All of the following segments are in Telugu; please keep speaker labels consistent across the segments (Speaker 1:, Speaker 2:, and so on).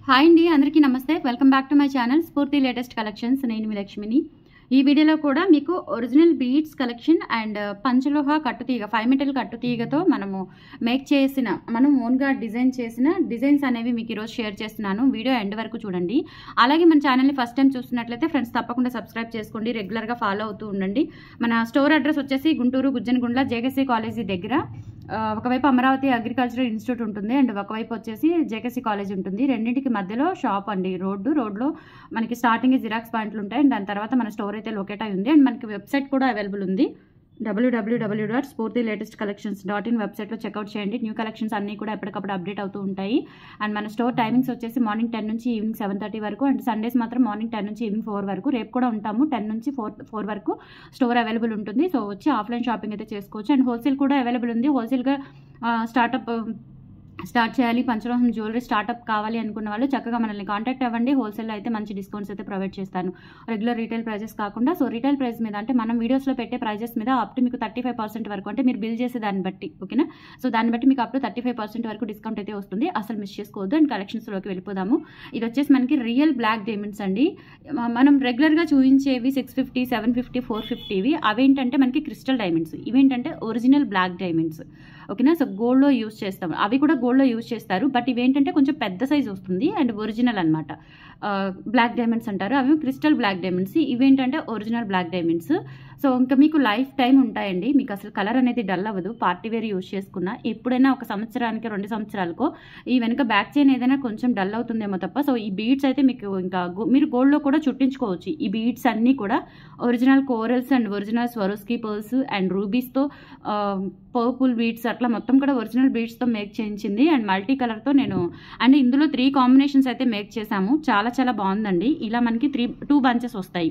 Speaker 1: హాయ్ అండి, అందరికీ నమస్తే. Welcome back to my channel స్ఫూర్తి లేటెస్ట్ కలెక్షన్స్. నేను మీ లక్ష్మిని. ఈ వీడియోలో కూడా మీకు ఒరిజినల్ బీడ్స్ కలెక్షన్ అండ్ పంచలోహ కట్టుతీగ 5 మీటర్ల కట్టుతీగతో మనం ఓన్గా డిజైన్ చేసిన డిజైన్స్ అనేవి మీకు ఈరోజు షేర్ చేస్తున్నాను. వీడియో ఎండ్ వరకు చూడండి. అలాగే మన ఛానల్ని ఫస్ట్ టైం చూస్తున్నట్లయితే ఫ్రెండ్స్ తప్పకుండా సబ్స్క్రైబ్ చేసుకోండి, రెగ్యులర్గా ఫాలో అవుతూ ఉండండి. మన స్టోర్ అడ్రస్ వచ్చేసి గుంటూరు గుజ్జనగుండ్ల జేకేసీ కాలేజీ దగ్గర. ఒకవైపు అమరావతి అగ్రికల్చరల్ ఇన్స్టిట్యూట్ ఉంటుంది అండ్ ఒకవైపు వచ్చేసి జేకేసీ కాలేజ్ ఉంటుంది. రెండింటికి మధ్యలో షాప్ అండి. రోడ్లో మనకి స్టార్టింగ్ జిరాక్స్ పాయింట్లు ఉంటాయి అండ్ దాని తర్వాత మన స్టోర్ అయితే లొకేట్ అయి ఉంది. అండ్ మనకి వెబ్సైట్ కూడా అవైలబుల్ ఉంది. www.spurtilatestcollections.in వెబ్సైట్లో చెక్అవుట్ చేయండి. న్యూ కలెక్షన్స్ అన్నీ కూడా ఎప్పటికప్పుడు అప్డేట్ అవుతూ ఉంటాయి. అండ్ మన స్టోర్ టైమింగ్స్ వచ్చేసి మార్నింగ్ 10 నుంచి ఈవినింగ్ 7:30 వరకు అండ్ సండేస్ మాత్రం మార్నింగ్ 10 నుంచి ఈవినింగ్ 4 వరకు. రేపు కూడా ఉంటాము. 10 నుంచి 4 వరకు స్టోర్ అవైలబుల్ ఉంటుంది. సో వచ్చి ఆఫ్లైన్ షాపింగ్ అయితే చేసుకోవచ్చు. అండ్ హోల్సేల్ కూడా అవైలబుల్ ఉంది. హోల్సేల్గా స్టార్ట్ చేయాలి, పంచలోహం జ్యువెలరీ స్టార్ట్అప్ కావాలి అనుకున్న వాళ్ళు చక్కగా మనల్ని కాంటాక్ట్ అవ్వండి. హోల్సేల్లో అయితే మంచి డిస్కౌంట్స్ అయితే ప్రొవైడ్ చేస్తాను. రెగ్యులర్ రీటైల్ ప్రైజెస్ కాకుండా. సో రీటైల్ ప్రైస్ మీద అంటే మనం వీడియోస్లో పెట్టే ప్రైజెస్ మీద అప్ టు మీకు 35% వరకు, అంటే మీరు బిల్ చేసే దాన్ని బట్టి, ఓకేనా. సో దాన్ని బట్టి మీకు అప్ టు 35% వరకు డిస్కౌంట్ అయితే వస్తుంది. అసలు మిస్ చేసుకోవద్దు. అండ్ కలెక్షన్స్లోకి వెళ్ళిపోదాము. ఇది వచ్చేసి మనకి రియల్ బ్లాక్ డైమండ్స్ అండి. మనం రెగ్యులర్గా చూపించేవి 650, 750, 450వి అవేంటంటే మనకి క్రిస్టల్ డైమండ్స్. ఇవేంటంటే ఒరిజినల్ బ్లాక్ డైమండ్స్, ఓకేనా. సో గోల్డ్లో యూజ్ చేస్తాము, అవి కూడా గోల్డ్లో యూజ్ చేస్తారు. బట్ ఇవేంటంటే కొంచెం పెద్ద సైజ్ వస్తుంది అండ్ ఒరిజినల్ అనమాట. బ్లాక్ డైమండ్స్ అంటారు, అవి క్రిస్టల్ బ్లాక్ డైమండ్స్. ఇవేంటంటే ఒరిజినల్ బ్లాక్ డైమండ్స్. సో ఇంకా మీకు లైఫ్ టైం ఉంటాయండి. మీకు అసలు కలర్ అనేది డల్ అవ్వదు. పార్టీ వేర్ యూజ్ చేసుకున్నా ఎప్పుడైనా ఒక సంవత్సరానికి 2 సంవత్సరాలకో ఈ వెనుక బ్యాక్ చైన్ ఏదైనా కొంచెం డల్ అవుతుందేమో తప్ప. సో ఈ బీడ్స్ అయితే మీకు ఇంకా మీరు గోల్డ్లో కూడా చుట్టించుకోవచ్చు. ఈ బీడ్స్ అన్నీ కూడా original corals and original Swarovski pearls and రూబీస్తో పర్పుల్ బీడ్స్ అట్లా మొత్తం కూడా ఒరిజినల్ బీడ్స్తో మేక్ చేయించింది. అండ్ మల్టీ కలర్తో అండ్ ఇందులో 3 కాంబినేషన్స్ అయితే మేక్ చేశాము. చాలా చాలా బాగుందండి. ఇలా మనకి 2 బంచెస్ వస్తాయి.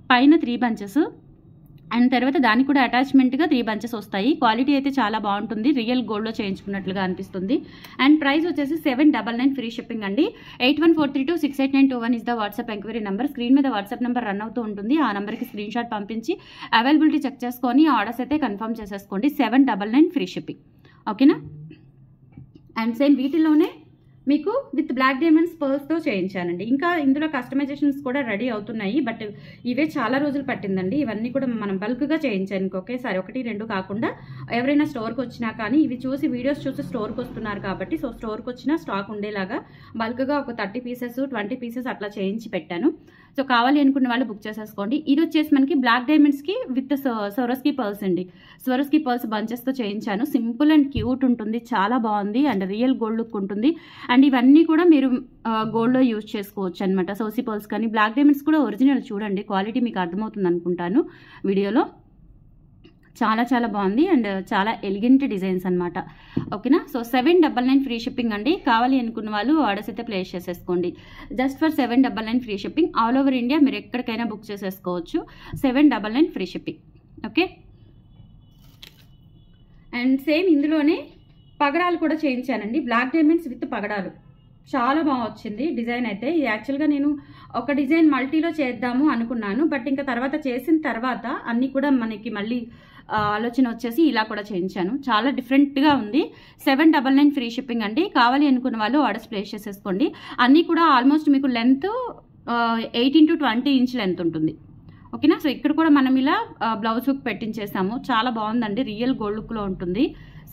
Speaker 1: పైన 3 బంచెస్ అండ్ తర్వాత దానికి కూడా అటాచ్మెంట్గా 3 బంచెస్ వస్తాయి. క్వాలిటీ అయితే చాలా బాగుంటుంది. రియల్ గోల్డ్లో చేయించుకున్నట్లుగా అనిపిస్తుంది. అండ్ ప్రైస్ వచ్చేసి 799 ఫ్రీ షిప్పింగ్ అండి. 8143268921 is the WhatsApp enquiry number. Screen మీద వాట్సాప్ నెంబర్ రన్ అవుతూ ఉంటుంది. ఆ నెంబర్కి స్క్రీన్ షాట్ పంపించి అవైలబిలిటీ చెక్ చేసుకొని ఆర్డర్స్ అయితే కన్ఫర్మ్ చేసేసుకోండి. 799 ఫ్రీ షిప్పింగ్, ఓకేనా. అండ్ సేమ్ వీటిలోనే మీకు విత్ బ్లాక్ డైమండ్స్ పర్ల్స్తో చేయించానండి. ఇంకా ఇందులో కస్టమైజేషన్స్ కూడా రెడీ అవుతున్నాయి. బట్ ఇవే చాలా రోజులు పట్టిందండి. ఇవన్నీ కూడా మనం బల్క్గా చేయించాను. ఒకేసారి 1, 2 కాకుండా ఎవరైనా స్టోర్కి వచ్చినా కానీ ఇవి చూసి వీడియోస్ చూసి స్టోర్కి వస్తున్నారు కాబట్టి, సో స్టోర్కి వచ్చినా స్టాక్ ఉండేలాగా బల్క్గా ఒక 30 పీసెస్ 20 పీసెస్ అట్లా చేయించి పెట్టాను. సో కావాలి అనుకున్న వాళ్ళు బుక్ చేసేసుకోండి. ఇది వచ్చేసి మనకి బ్లాక్ డైమండ్స్కి విత్ స్వరోస్కీ పర్ల్స్ అండి. స్వరోస్కీ పర్ల్స్ బంచెస్తో చేయించాను. సింపుల్ అండ్ క్యూట్ ఉంటుంది, చాలా బాగుంది అండ్ రియల్ గోల్డ్ లుక్ ఉంటుంది. అండ్ ఇవన్నీ కూడా మీరు గోల్డ్లో యూజ్ చేసుకోవచ్చు అనమాట. సోసీ పర్ల్స్ కానీ బ్లాక్ డైమండ్స్ కూడా ఒరిజినల్. చూడండి క్వాలిటీ మీకు అర్థమవుతుంది అనుకుంటాను వీడియోలో. చాలా చాలా బాగుంది అండ్ చాలా ఎలిగెంట్ డిజైన్స్ అనమాట, ఓకేనా. సో 799 ఫ్రీ షిప్పింగ్ అండి. కావాలి అనుకున్న వాళ్ళు ఆర్డర్స్ అయితే ప్లేస్ చేసేసుకోండి. Just for 799 free shipping. All over India మీరు ఎక్కడికైనా బుక్ చేసేసుకోవచ్చు. 799 free shipping, okay. And same ఇందులోనే పగడాలు కూడా చేయించానండి. బ్లాక్ డైమండ్స్ విత్ పగడాలు చాలా బాగా వచ్చింది డిజైన్ అయితే. ఇది యాక్చువల్గా నేను ఒక డిజైన్ మల్టీలో చేద్దాము అనుకున్నాను. బట్ ఇంకా తర్వాత చేసిన తర్వాత అన్నీ కూడా మనకి మళ్ళీ ఆలోచన వచ్చేసి ఇలా కూడా చేయించాను. చాలా డిఫరెంట్గా ఉంది. 799 ఫ్రీ షిప్పింగ్ అండి. కావాలి అనుకున్న వాళ్ళు ఆర్డర్స్ ప్లేస్ చేసేసుకోండి. అన్నీ కూడా ఆల్మోస్ట్ మీకు లెంత్ 8 into 20 ఇంచ్ లెంత్ ఉంటుంది, ఓకేనా. సో ఇక్కడ కూడా మనం ఇలా బ్లౌజ్ హుక్ పెట్టించేసాము. చాలా బాగుందండి, రియల్ గోల్డ్ లుక్లో ఉంటుంది.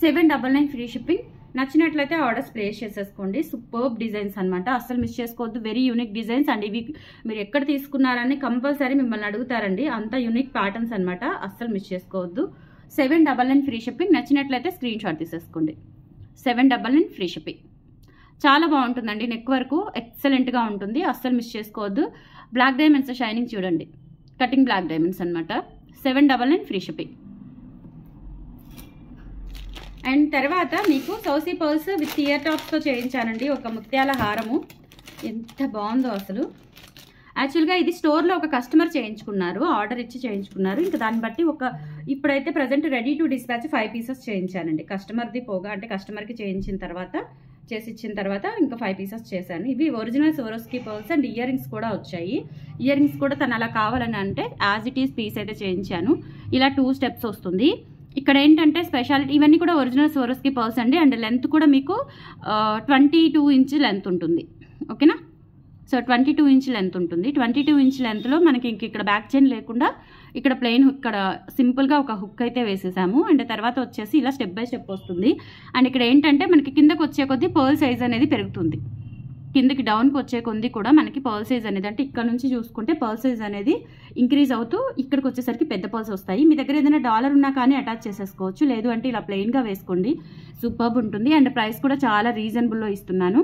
Speaker 1: 799 ఫ్రీ షిప్పింగ్. నచ్చినట్లయితే ఆర్డర్స్ ప్లేస్ చేసేసుకోండి. సూపర్బ్ డిజైన్స్ అనమాట, అస్సలు మిస్ చేసుకోవద్దు. వెరీ యూనిక్ డిజైన్స్ అండ్ ఇవి మీరు ఎక్కడ తీసుకున్నారని కంపల్సరీ మిమ్మల్ని అడుగుతారండి. అంత యూనిక్ ప్యాటర్న్స్ అనమాట, అస్సలు మిస్ చేసుకోవద్దు. 799 ఫ్రీ షిప్పింగ్. నచ్చినట్లయితే స్క్రీన్ షాట్ తీసేసుకోండి. 799 ఫ్రీ షిప్పింగ్. చాలా బాగుంటుందండి. నెక్ వరకు ఎక్సలెంట్గా ఉంటుంది, అస్సలు మిస్ చేసుకోవద్దు. బ్లాక్ డైమండ్స్ షైనింగ్ చూడండి, కటింగ్ బ్లాక్ డైమండ్స్ అనమాట. 799 ఫ్రీ షిప్పింగ్. అండ్ తర్వాత మీకు సౌసీ పర్ల్స్ విత్ ఇయర్ టాప్స్తో చేయించానండి. ఒక ముత్యాల హారము ఎంత బాగుందో అసలు. యాక్చువల్గా ఇది స్టోర్లో ఒక కస్టమర్ చేయించుకున్నారు, ఆర్డర్ ఇచ్చి చేయించుకున్నారు. ఇంకా దాన్ని బట్టి ఇప్పుడైతే present ready to dispatch 5 pieces చేయించానండి. కస్టమర్ది పోగా అంటే కస్టమర్కి చేసి ఇచ్చిన తర్వాత ఇంకా 5 పీసెస్ చేశాను. ఇవి original Swarovski pearls and ear rings కూడా వచ్చాయి. ఇయర్ రింగ్స్ కూడా తను అలా కావాలని అంటే యాజ్ ఇట్ ఈస్ పీస్ అయితే చేయించాను. ఇలా 2 స్టెప్స్ వస్తుంది. ఇక్కడ ఏంటంటే స్పెషాలిటీ ఇవన్నీ కూడా ఒరిజినల్ స్వరోస్కీ పర్ల్స్ అండి. అండ్ లెంత్ కూడా మీకు 22 ఇంచ్ లెంత్ ఉంటుంది, ఓకేనా. సో 22 ఇంచ్ లెంత్ ఉంటుంది. 22 ఇంచ్ లెంత్లో మనకి ఇంక ఇక్కడ బ్యాక్ చైన్ లేకుండా ఇక్కడ ప్లెయిన్ ఇక్కడ సింపుల్గా ఒక హుక్ అయితే వేసేసాము. అండ్ తర్వాత వచ్చేసి ఇలా స్టెప్ బై స్టెప్ వస్తుంది. అండ్ ఇక్కడ ఏంటంటే మనకి కిందకు వచ్చే కొద్దీ పర్ల్ సైజ్ అనేది పెరుగుతుంది. కిందకి డౌన్కి వచ్చే కొద్ది కూడా మనకి పర్ల్ సైజ్ అనేది, అంటే ఇక్కడ నుంచి చూసుకుంటే పర్ల్ సైజ్ అనేది ఇంక్రీజ్ అవుతూ ఇక్కడికి వచ్చేసరికి పెద్ద పర్ల్స్ వస్తాయి. మీ దగ్గర ఏదైనా డాలర్ ఉన్నా కానీ అటాచ్ చేసేసుకోవచ్చు, లేదు అంటే ఇలా ప్లెయిన్గా వేసుకోండి, సూపర్బ్ ఉంటుంది. అండ్ ప్రైస్ కూడా చాలా రీజనబుల్లో ఇస్తున్నాను.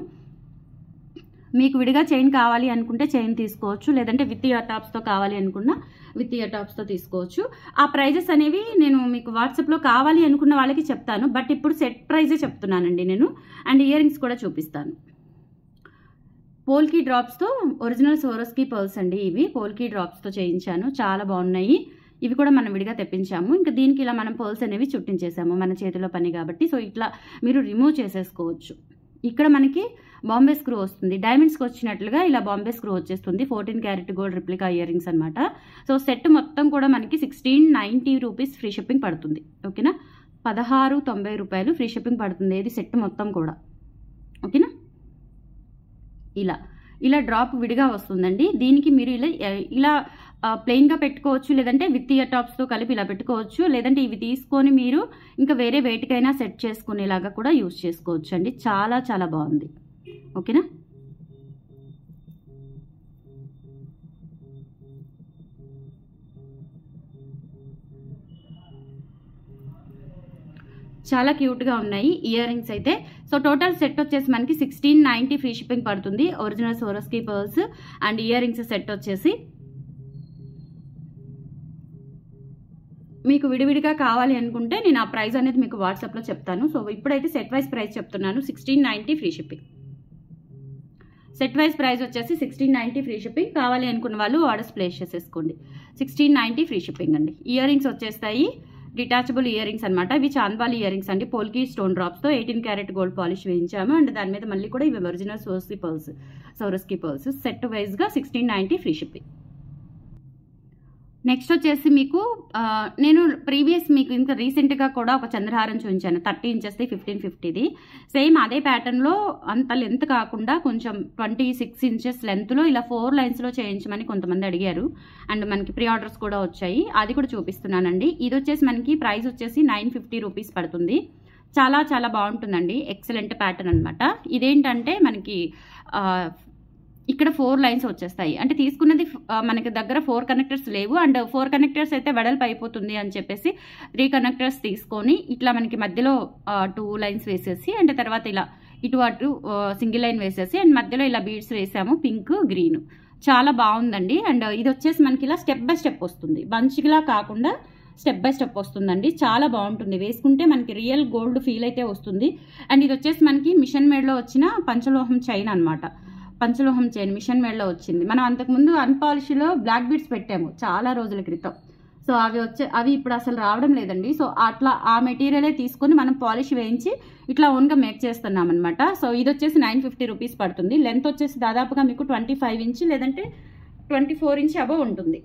Speaker 1: మీకు విడిగా చైన్ కావాలి అనుకుంటే చైన్ తీసుకోవచ్చు, లేదంటే విత్ ఇయర్ టాప్స్తో కావాలి అనుకున్నా విత్ ఇయర్ టాప్స్తో తీసుకోవచ్చు. ఆ ప్రైజెస్ అనేవి నేను మీకు వాట్సాప్లో కావాలి అనుకున్న వాళ్ళకి చెప్తాను, బట్ ఇప్పుడు సెట్ ప్రైజే చెప్తున్నానండి నేను. అండ్ ఇయర్ రింగ్స్ కూడా చూపిస్తాను. పోల్కీ డ్రాప్స్తో ఒరిజినల్ సోరోస్కి పర్ల్స్ అండి. ఇవి పోల్కీ డ్రాప్స్తో చేయించాను, చాలా బాగున్నాయి. ఇవి కూడా మనం విడిగా తెప్పించాము. ఇంకా దీనికి ఇలా మనం పర్ల్స్ అనేవి చుట్టించేసాము, మన చేతిలో పని కాబట్టి. సో ఇట్లా మీరు రిమూవ్ చేసేసుకోవచ్చు. ఇక్కడ మనకి బాంబే స్క్రూ వస్తుంది, డైమండ్స్కి వచ్చినట్లుగా ఇలా బాంబే స్క్రూ వచ్చేస్తుంది. 14 carat gold replica ear rings అనమాట. సో సెట్ మొత్తం కూడా మనకి 1690 రూపీస్ ఫ్రీ షిప్పింగ్ పడుతుంది. ఓకేనా, 1690 రూపాయలు ఫ్రీ షిప్పింగ్ పడుతుంది ఇది సెట్ మొత్తం కూడా. ఓకేనా, ఇలా డ్రాప్ విడిగా వస్తుందండి. దీనికి మీరు ఇలా ప్లెయిన్గా పెట్టుకోవచ్చు, లేదంటే విత్ ఇయర్ టాప్స్తో కలిపి ఇలా పెట్టుకోవచ్చు, లేదంటే ఇవి తీసుకొని మీరు ఇంకా వేరే వేటికైనా సెట్ చేసుకునేలాగా కూడా యూజ్ చేసుకోవచ్చు అండి. చాలా చాలా బాగుంది. ఓకేనా, చాలా క్యూట్గా ఉన్నాయి ఇయర్ రింగ్స్ అయితే. సో టోటల్ సెట్ వచ్చేసి మనకి 1690 ఫ్రీ షిప్పింగ్ పడుతుంది. Original Swarovski pearls and earrings set వచ్చేసి మీకు విడివిడిగా కావాలి అనుకుంటే నేను ఆ ప్రైస్ అనేది మీకు వాట్సాప్లో చెప్తాను. సో ఇప్పుడైతే సెట్ వైజ్ ప్రైస్ చెప్తున్నాను, 1690 free shipping. Set wise price వచ్చేసి 1690 ఫ్రీ షిప్పింగ్. కావాలి అనుకున్న వాళ్ళు ఆర్డర్స్ ప్లేస్ చేసేసుకోండి. 1690 ఫ్రీ షిప్పింగ్ అండి. ఇయర్ రింగ్స్ వచ్చేస్తాయి, డిటాచబుల్ ఇయర్ రింగ్స్ అనమాట. ఇవి చాంద్బాలి ఇయర్ రింగ్స్ అండి, పోల్కీ స్టోన్ డ్రాప్స్తో 18 క్యారెట్ గోల్డ్ పాలిష్ వేయించాము. అండ్ దాని మీద మళ్ళీ కూడా ఇవి ఒరిజినల్ సోరోస్కి పర్ల్స్ సెట్ వైజ్గా 1690 ఫ్రీ షిప్పింగ్. నెక్స్ట్ వచ్చేసి మీకు నేను ప్రీవియస్ మీకు ఇంకా రీసెంట్గా కూడా ఒక చంద్రహారం చూపించాను, 30 ఇంచెస్ది 1550ది. సేమ్ అదే ప్యాటర్న్లో అంత లెంత్ కాకుండా కొంచెం 26 ఇంచెస్ లెంత్లో ఇలా 4 లైన్స్లో చేయించమని కొంతమంది అడిగారు. అండ్ మనకి ప్రీ ఆర్డర్స్ కూడా వచ్చాయి, అది కూడా చూపిస్తున్నానండి. ఇది వచ్చేసి మనకి ప్రైస్ వచ్చేసి 950 రూపీస్ పడుతుంది. చాలా చాలా బాగుంటుందండి, ఎక్సలెంట్ ప్యాటర్న్ అనమాట. ఇదేంటంటే మనకి ఇక్కడ 4 లైన్స్ వచ్చేస్తాయి. అంటే తీసుకున్నది మనకి దగ్గర 4 కనెక్టర్స్ లేవు, అండ్ 4 కనెక్టర్స్ అయితే వెడల్పు అయిపోతుంది అని చెప్పేసి 3 కనెక్టర్స్ తీసుకొని ఇట్లా మనకి మధ్యలో 2 లైన్స్ వేసేసి, అంటే తర్వాత ఇలా ఇటు అటు సింగిల్ లైన్ వేసేసి అండ్ మధ్యలో ఇలా బీడ్స్ వేసాము, పింక్ గ్రీన్. చాలా బాగుందండి. అండ్ ఇది వచ్చేసి మనకి ఇలా స్టెప్ బై స్టెప్ వస్తుంది, బంచ్లా కాకుండా స్టెప్ బై స్టెప్ వస్తుందండి. చాలా బాగుంటుంది, వేసుకుంటే మనకి రియల్ గోల్డ్ ఫీల్ అయితే వస్తుంది. అండ్ ఇది వచ్చేసి మనకి మిషన్ మేడ్లో వచ్చిన పంచలోహం చైన్ అనమాట. పంచలోహం చైన్ మిషన్ మేడ్లో వచ్చింది. మనం అంతకుముందు అన్పాలిష్లో బ్లాక్ బీడ్స్ పెట్టాము చాలా రోజుల క్రితం. సో అవి ఇప్పుడు అసలు రావడం లేదండి. సో అట్లా ఆ మెటీరియలే తీసుకొని మనం పాలిష్ వేయించి ఇట్లా ఓన్గా మేక్ చేస్తున్నాం అనమాట. సో ఇది వచ్చేసి 950 రూపీస్ పడుతుంది. లెంత్ వచ్చేసి దాదాపుగా మీకు 25 ఇంచ్ లేదంటే 24 ఇంచ్ అబవ్ ఉంటుంది.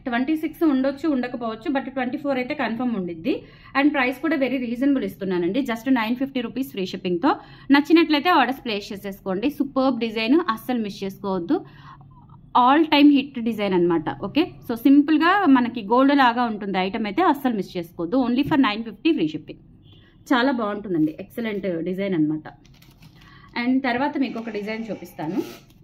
Speaker 1: 26 ఉండొచ్చు, ఉండకపోవచ్చు, బట్ 24 అయితే కన్ఫర్మ్ ఉండిద్ది. అండ్ ప్రైస్ కూడా వెరీ రీజనబుల్ ఇస్తున్నానండి, జస్ట్ 950 రూపీస్ ఫ్రీ షిప్పింగ్తో. నచ్చినట్లయితే ఆర్డర్స్ ప్లేస్ చేసేసుకోండి. సూపర్బ్ డిజైన్, అస్సలు మిస్ చేసుకోవద్దు. ఆల్ టైమ్ హిట్ డిజైన్ అనమాట. ఓకే, సో సింపుల్గా మనకి గోల్డ్ లాగా ఉంటుంది ఐటమ్ అయితే, అస్సలు మిస్ చేసుకోవద్దు. Only for 950 free shipping. చాలా బాగుంటుందండి, ఎక్సలెంట్ డిజైన్ అనమాట. అండ్ తర్వాత మీకు ఒక డిజైన్ చూపిస్తాను.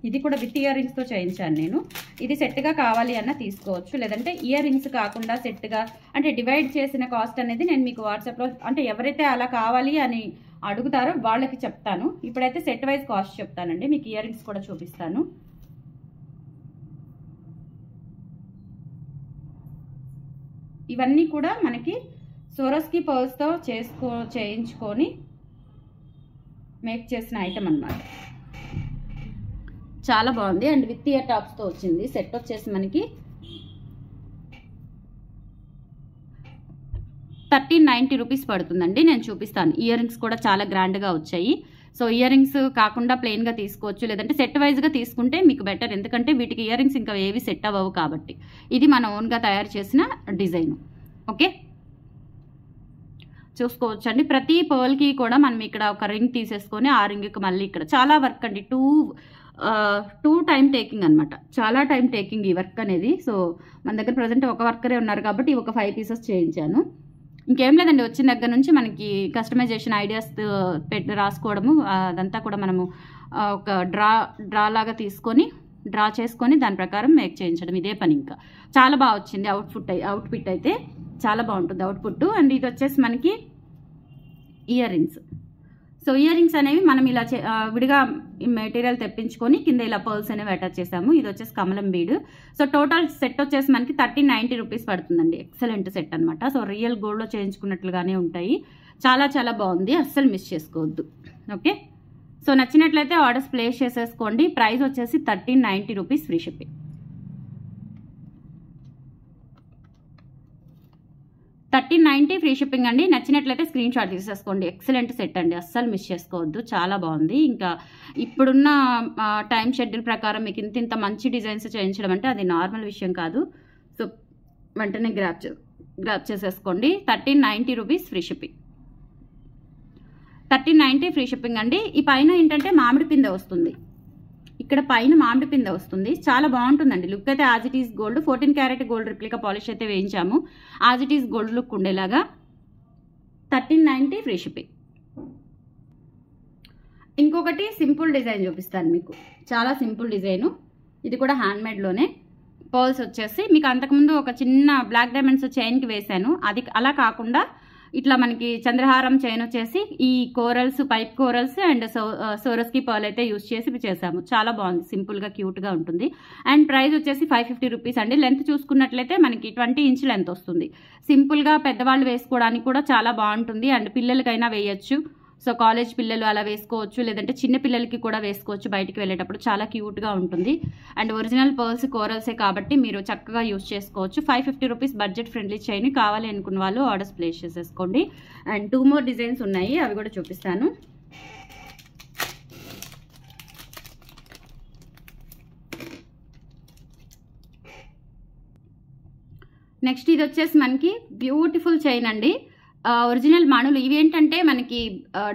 Speaker 1: ఇది కూడా విత్ ఇయర్ రింగ్స్తో చేయించాను నేను. ఇది సెట్గా కావాలి అన్న తీసుకోవచ్చు, లేదంటే ఇయర్ రింగ్స్ కాకుండా సెట్గా అంటే డివైడ్ చేసిన కాస్ట్ అనేది నేను మీకు వాట్సాప్లో, అంటే ఎవరైతే అలా కావాలి అని అడుగుతారో వాళ్ళకి చెప్తాను. ఇప్పుడైతే సెట్ వైజ్ కాస్ట్ చెప్తానండి, మీకు ఇయర్ రింగ్స్ కూడా చూపిస్తాను. ఇవన్నీ కూడా మనకి సోరోస్కి పర్ల్స్తో చేయించుకొని మేక్ చేసిన ఐటమ్ అన్నమాట. చాలా బాగుంది. అండ్ విత్ ఇయర్ టాప్స్తో వచ్చింది. సెట్ వచ్చేసి మనకి 1390 రూపీస్ పడుతుందండి. నేను చూపిస్తాను. ఇయర్ రింగ్స్ కూడా చాలా గ్రాండ్గా వచ్చాయి. సో ఇయర్ రింగ్స్ కాకుండా ప్లెయిన్గా తీసుకోవచ్చు, లేదంటే సెట్ వైజ్గా తీసుకుంటే మీకు బెటర్. ఎందుకంటే వీటికి ఇయర్ రింగ్స్ ఇంకా ఏవి సెట్ అవ్వవు కాబట్టి. ఇది మన ఓన్గా తయారు చేసిన డిజైన్. ఓకే, చూసుకోవచ్చు అండి. ప్రతి పర్ల్కి కూడా మనం ఇక్కడ ఒక రింగ్ తీసేసుకొని ఆ రింగ్కి మళ్ళీ ఇక్కడ చాలా వర్క్ అండి. టూ టైం టేకింగ్ అనమాట. చాలా టైం టేకింగ్ ఈ వర్క్ అనేది. సో మన దగ్గర ప్రజెంట్ ఒక వర్కరే ఉన్నారు కాబట్టి ఒక 5 పీసెస్ చేయించాను. ఇంకేం లేదండి, వచ్చిన దగ్గర నుంచి మనకి కస్టమైజేషన్ ఐడియాస్ రాసుకోవడము అదంతా కూడా మనము ఒక డ్రా లాగా తీసుకొని డ్రా చేసుకొని దాని ప్రకారం మేక్ చేయించడం, ఇదే పని. ఇంకా చాలా బాగా వచ్చింది అవుట్ఫిట్ అయితే చాలా బాగుంటుంది అవుట్పుట్. అండ్ ఇది వచ్చేసి మనకి ear rings. So ear rings అనేవి మనం ఇలా విడిగా మెటీరియల్ తెప్పించుకొని కింద ఇలా పర్ల్స్ అనేవి అటాచ్ చేసాము. ఇది వచ్చేసి కమలం బీడ్. సో టోటల్ సెట్ వచ్చేసి మనకి 1390 రూపీస్ పడుతుందండి. ఎక్సలెంట్ సెట్ అనమాట. సో రియల్ గోల్డ్లో చేయించుకున్నట్లుగానే ఉంటాయి. చాలా చాలా బాగుంది, అస్సలు మిస్ చేసుకోవద్దు. ఓకే, సో నచ్చినట్లయితే ఆర్డర్స్ ప్లేస్ చేసేసుకోండి. ప్రైస్ వచ్చేసి 1390 rupees, free shipping. 1390 free shipping అండి. నచ్చినట్లయితే స్క్రీన్ షాట్ తీసేసుకోండి. ఎక్సలెంట్ సెట్ అండి, అస్సలు మిస్ చేసుకోవద్దు, చాలా బాగుంది. ఇంకా ఇప్పుడున్న టైం షెడ్యూల్ ప్రకారం మీకు ఇంత మంచి డిజైన్స్ చేయించడం అంటే అది నార్మల్ విషయం కాదు. సో వెంటనే గ్రాప్ చేసేసుకోండి. 1390 rupees, free shipping. 1390 free shipping అండి. ఈ పైన ఏంటంటే మామిడి పిందె వస్తుంది, ఇక్కడ పైన మామిడి పిందె వస్తుంది. చాలా బాగుంటుందండి లుక్ అయితే. As it is gold, 14 carat gold replica polish అయితే వేయించాము. As it is gold look ఉండేలాగా. 1390 ఫ్రీ షిప్పింగ్. ఇంకొకటి సింపుల్ డిజైన్ చూపిస్తాను మీకు, చాలా సింపుల్ డిజైను. ఇది కూడా హ్యాండ్మేడ్లోనే. పర్ల్స్ వచ్చేసి మీకు అంతకుముందు ఒక చిన్న బ్లాక్ డైమండ్స్ చైన్కి వేశాను, అది అలా కాకుండా ఇట్లా మనకి చంద్రహారం చైన్ వచ్చేసి ఈ corals, pipe corals and సోరస్కి pearl అయితే యూజ్ చేసి చేసాము. చాలా బాగుంది, సింపుల్గా క్యూట్గా ఉంటుంది. అండ్ ప్రైస్ వచ్చేసి 550 రూపీస్ అండి. లెంత్ చూసుకున్నట్లయితే మనకి 20 ఇంచ్ లెంత్ వస్తుంది. సింపుల్గా పెద్దవాళ్ళు వేసుకోవడానికి కూడా చాలా బాగుంటుంది. అండ్ పిల్లలకైనా వేయచ్చు. సో కాలేజ్ పిల్లలు అలా వేసుకోవచ్చు, లేదంటే చిన్న పిల్లలకి కూడా వేసుకోవచ్చు. బయటికి వెళ్ళేటప్పుడు చాలా క్యూట్గా ఉంటుంది. అండ్ ఒరిజినల్ పర్ల్స్ కోరల్సే కాబట్టి మీరు చక్కగా యూజ్ చేసుకోవచ్చు. 550 రూపీస్ బడ్జెట్ ఫ్రెండ్లీ చైన్. కావాలి అనుకున్న వాళ్ళు ఆర్డర్స్ ప్లేస్ చేసేసుకోండి. అండ్ 2 more డిజైన్స్ ఉన్నాయి, అవి కూడా చూపిస్తాను. నెక్స్ట్ ఇది వచ్చేసి మనకి బ్యూటిఫుల్ చైన్ అండి. ఒరిజినల్ మణులు ఇవి ఏంటంటే మనకి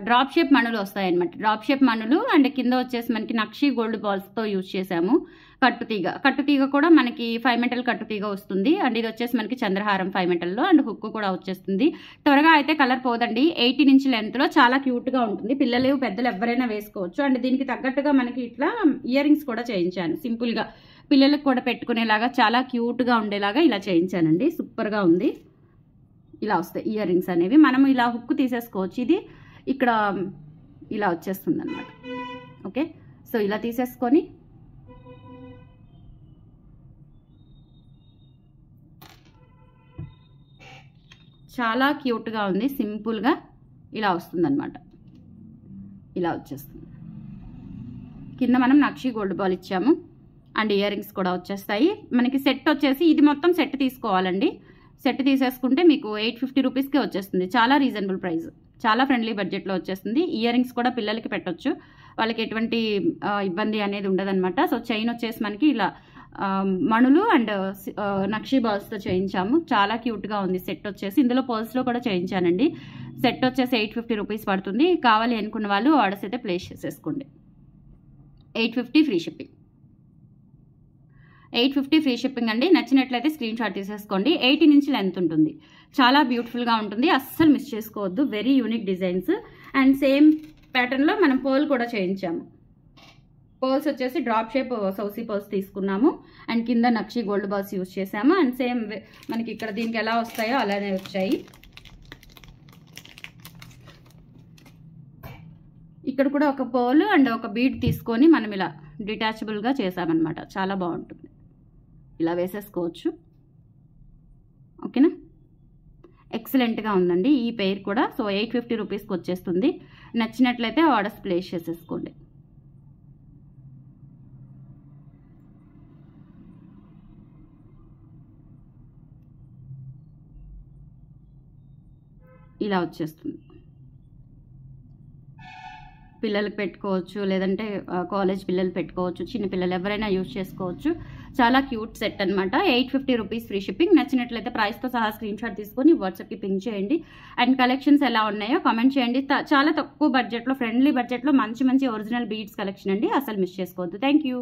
Speaker 1: డ్రాప్ షేప్ మణులు వస్తాయన్నమాట. డ్రాప్ షేప్ మణులు అండ్ కింద వచ్చేసి మనకి నక్షి గోల్డ్ బాల్స్తో యూజ్ చేసాము. కట్టుతీగ కూడా మనకి 5 metal కట్టుతీగ వస్తుంది. అండ్ ఇది వచ్చేసి మనకి చంద్రహారం 5 metalలో అండ్ హుక్ కూడా వచ్చేస్తుంది. త్వరగా అయితే కలర్ పోదండి. 18 ఇంచ్ లెంత్లో చాలా క్యూట్గా ఉంటుంది. పిల్లలు పెద్దలు ఎవరైనా వేసుకోవచ్చు. అండ్ దీనికి తగ్గట్టుగా మనకి ఇట్లా ఇయర్ రింగ్స్ కూడా చేయించాను. సింపుల్గా పిల్లలకు కూడా పెట్టుకునేలాగా చాలా క్యూట్గా ఉండేలాగా ఇలా చేయించానండి. సూపర్గా ఉంది. ఇలా వస్తాయి ఇయర్ రింగ్స్ అనేవి. మనం ఇలా హుక్ తీసేసుకోవచ్చు. ఇది ఇక్కడ ఇలా వచ్చేస్తుంది అనమాట. ఓకే, సో ఇలా తీసేసుకొని చాలా క్యూట్గా ఉంది. సింపుల్గా ఇలా వస్తుంది అనమాట. ఇలా వచ్చేస్తుంది. కింద మనం నక్షి గోల్డ్ బాల్ ఇచ్చాము అండ్ ఇయర్ రింగ్స్ కూడా వచ్చేస్తాయి. మనకి సెట్ వచ్చేసి ఇది మొత్తం సెట్ తీసుకోవాలండి. సెట్ తీసేసుకుంటే మీకు 850 రూపీస్కే వచ్చేస్తుంది. చాలా రీజనబుల్ ప్రైస్, చాలా ఫ్రెండ్లీ బడ్జెట్లో వచ్చేస్తుంది. ఇయర్ రింగ్స్ కూడా పిల్లలకి పెట్టొచ్చు, వాళ్ళకి ఎటువంటి ఇబ్బంది అనేది ఉండదన్నమాట. సో చైన్ వచ్చేసి మనకి ఇలా మణులు అండ్ నక్షి బాల్స్తో చేయించాము. చాలా క్యూట్గా ఉంది సెట్ వచ్చేసి. ఇందులో పర్ల్స్లో కూడా చేయించానండి. సెట్ వచ్చేసి 850 రూపీస్ పడుతుంది. కావాలి అనుకున్న వాళ్ళు ఆర్డర్స్ అయితే ప్లేస్ చేసేసుకోండి. 850 ఫ్రీ షిప్పింగ్. 850 ఫ్రీ షిప్పింగ్ అండి. నచ్చినట్లయితే స్క్రీన్ షాట్ తీసేసుకోండి. 18 ఇంచ్ లెంత్ ఉంటుంది. చాలా బ్యూటిఫుల్గా ఉంటుంది, అస్సలు మిస్ చేసుకోవద్దు. Very unique designs. And same ప్యాటర్న్లో మనం పర్ల్ కూడా చేయించాము. పర్ల్స్ వచ్చేసి డ్రాప్ షేప్ సౌసీ పర్ల్స్ తీసుకున్నాము. అండ్ కింద నక్షి గోల్డ్ బాల్స్ యూజ్ చేసాము. అండ్ సేమ్ మనకి ఇక్కడ దీనికి ఎలా వస్తాయో అలానే వచ్చాయి. ఇక్కడ కూడా ఒక పర్ల్ అండ్ ఒక బీడ్ తీసుకొని మనం ఇలా డిటాచబుల్గా చేసామన్నమాట. చాలా బాగుంటుంది. ఇలా వేసేసుకోవచ్చు. ఓకేనా, ఎక్సలెంట్గా ఉందండి ఈ పెయిర్ కూడా. సో 850 రూపీస్కి వచ్చేస్తుంది. నచ్చినట్లయితే ఆర్డర్స్ ప్లేస్ చేసేసుకోండి. ఇలా వచ్చేస్తుంది. పిల్లలకు పెట్టుకోవచ్చు, లేదంటే కాలేజ్ పిల్లలు పెట్టుకోవచ్చు, చిన్న పిల్లలు ఎవరైనా యూజ్ చేసుకోవచ్చు. చాలా క్యూట్ సెట్ అనమాట. 850 రూపీస్ ఫ్రీ షిప్పింగ్. నచ్చినట్లయితే ప్రైస్తో సహా స్క్రీన్ షాట్ తీసుకొని వాట్సాప్కి పింక్ చేయండి. అండ్ కలెక్షన్స్ ఎలా ఉన్నాయో కామెంట్ చేయండి. చాలా తక్కువ బడ్జెట్లో, ఫ్రెండ్లీ బడ్జెట్లో మంచి మంచి ఒరిజినల్ బీడ్స్ కలెక్షన్ అండి. అసలు మిస్ చేసుకోవద్దు. Thank you.